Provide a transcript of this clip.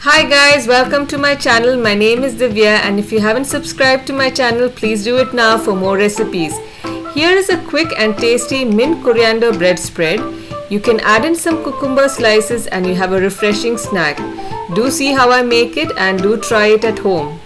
Hi guys, welcome to my channel. My name is Divya, and if you haven't subscribed to my channel, please do it now for more recipes. Here is a quick and tasty mint coriander bread spread. You can add in some cucumber slices and you have a refreshing snack. Do see how I make it and do try it at home.